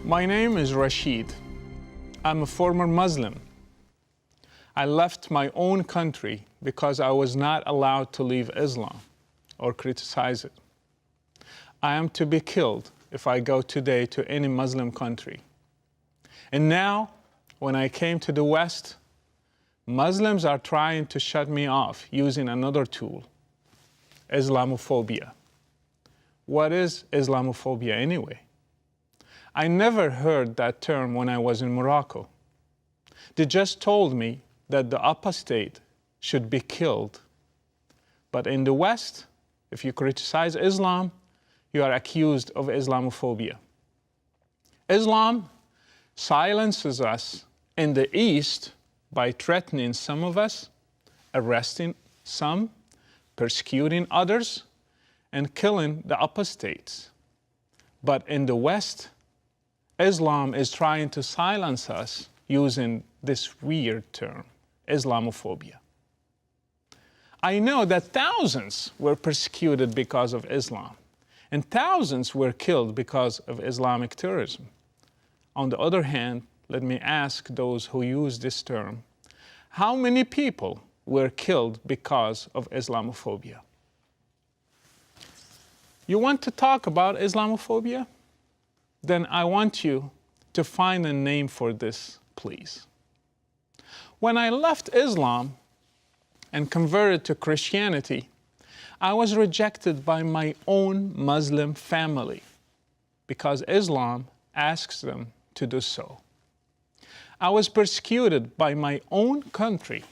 My name is Rashid. I'm a former Muslim. I left my own country because I was not allowed to leave Islam or criticize it. I am to be killed if I go today to any Muslim country. And now, when I came to the West, Muslims are trying to shut me off using another tool, Islamophobia. What is Islamophobia anyway? I never heard that term when I was in Morocco. They just told me that the apostate should be killed. But in the West, if you criticize Islam, you are accused of Islamophobia. Islam silences us in the East by threatening some of us, arresting some, persecuting others, and killing the apostates. But in the West, Islam is trying to silence us using this weird term, Islamophobia. I know that thousands were persecuted because of Islam, and thousands were killed because of Islamic terrorism. On the other hand, let me ask those who use this term, how many people were killed because of Islamophobia? You want to talk about Islamophobia? Then I want you to find a name for this, please. When I left Islam and converted to Christianity, I was rejected by my own Muslim family because Islam asks them to do so. I was persecuted by my own country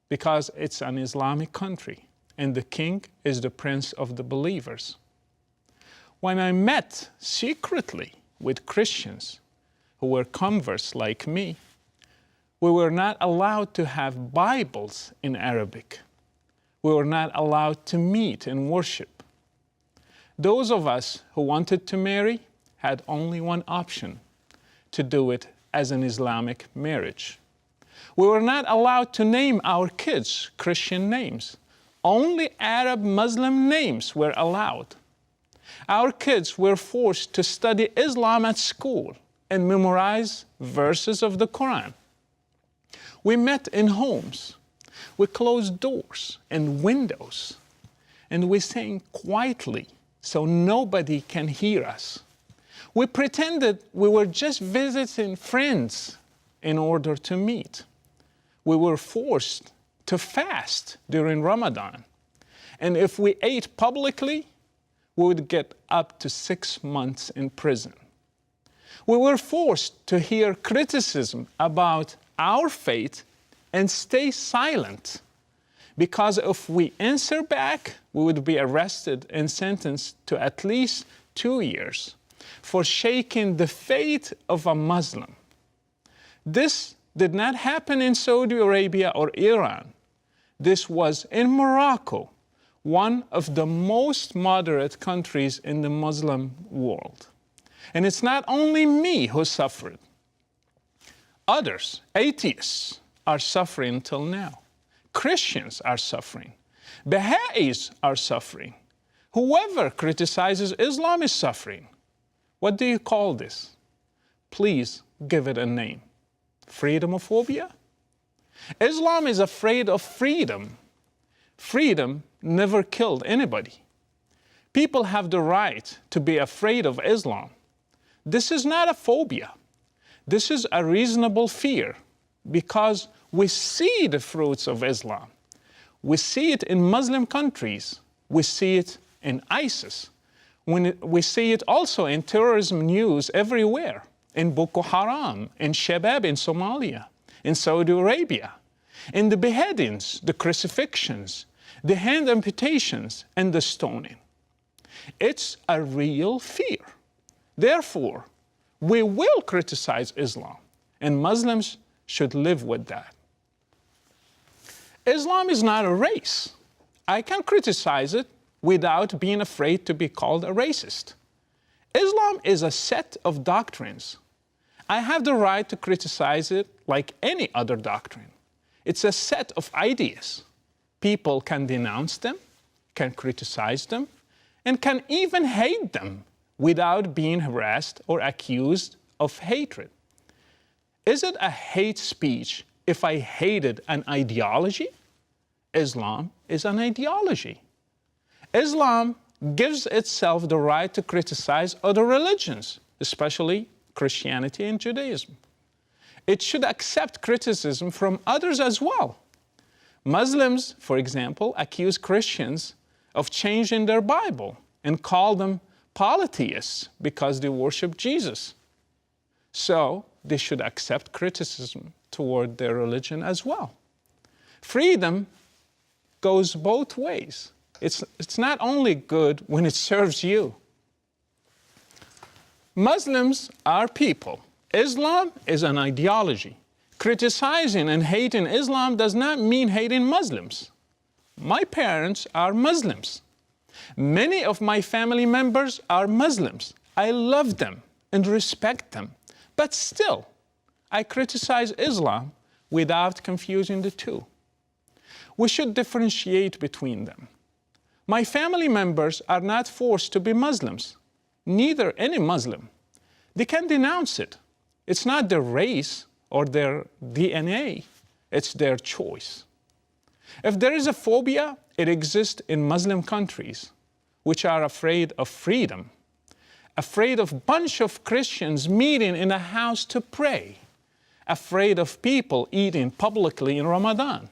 because it's an Islamic country and the king is the prince of the believers. When I met secretly with Christians who were converts like me, we were not allowed to have Bibles in Arabic. We were not allowed to meet and worship. Those of us who wanted to marry had only one option, to do it as an Islamic marriage. We were not allowed to name our kids Christian names. Only Arab Muslim names were allowed. Our kids were forced to study Islam at school and memorize verses of the Quran. We met in homes. We closed doors and windows. And we sang quietly so nobody can hear us. We pretended we were just visiting friends in order to meet. We were forced to fast during Ramadan. And if we ate publicly, we would get up to 6 months in prison. We were forced to hear criticism about our faith and stay silent, because if we answer back, we would be arrested and sentenced to at least 2 years for shaking the faith of a Muslim. This did not happen in Saudi Arabia or Iran. This was in Morocco, one of the most moderate countries in the Muslim world. And it's not only me who suffered. Others, atheists, are suffering till now. Christians are suffering. Baha'is are suffering. Whoever criticizes Islam is suffering. What do you call this? Please give it a name. Freedomophobia? Islam is afraid of freedom. Freedom never killed anybody. People have the right to be afraid of Islam. This is not a phobia. This is a reasonable fear because we see the fruits of Islam. We see it in Muslim countries. We see it in ISIS. We see it also in terrorism news everywhere, in Boko Haram, in Shabab in Somalia, in Saudi Arabia, in the beheadings, the crucifixions, the hand amputations, and the stoning. It's a real fear. Therefore, we will criticize Islam, and Muslims should live with that. Islam is not a race. I can criticize it without being afraid to be called a racist. Islam is a set of doctrines. I have the right to criticize it like any other doctrine. It's a set of ideas. People can denounce them, can criticize them, and can even hate them without being harassed or accused of hatred. Is it a hate speech if I hated an ideology? Islam is an ideology. Islam gives itself the right to criticize other religions, especially Christianity and Judaism. It should accept criticism from others as well. Muslims, for example, accuse Christians of changing their Bible and call them polytheists because they worship Jesus. So they should accept criticism toward their religion as well. Freedom goes both ways. It's not only good when it serves you. Muslims are people. Islam is an ideology. Criticizing and hating Islam does not mean hating Muslims. My parents are Muslims. Many of my family members are Muslims. I love them and respect them. But still, I criticize Islam without confusing the two. We should differentiate between them. My family members are not forced to be Muslims, neither any Muslim. They can denounce it. It's not their race or their DNA, it's their choice. If there is a phobia, it exists in Muslim countries, which are afraid of freedom, afraid of a bunch of Christians meeting in a house to pray, afraid of people eating publicly in Ramadan,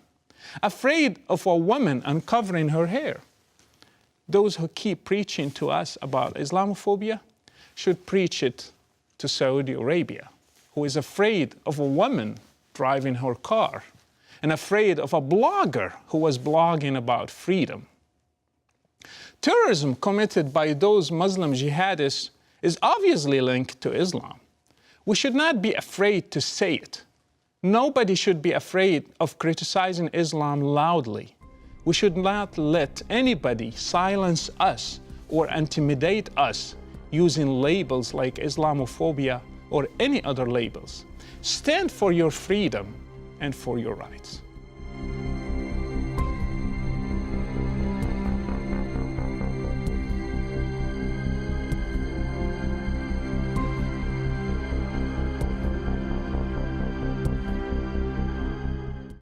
afraid of a woman uncovering her hair. Those who keep preaching to us about Islamophobia should preach it to Saudi Arabia, who is afraid of a woman driving her car and afraid of a blogger who was blogging about freedom. Terrorism committed by those Muslim jihadists is obviously linked to Islam. We should not be afraid to say it. Nobody should be afraid of criticizing Islam loudly. We should not let anybody silence us or intimidate us using labels like Islamophobia or any other labels. Stand for your freedom and for your rights.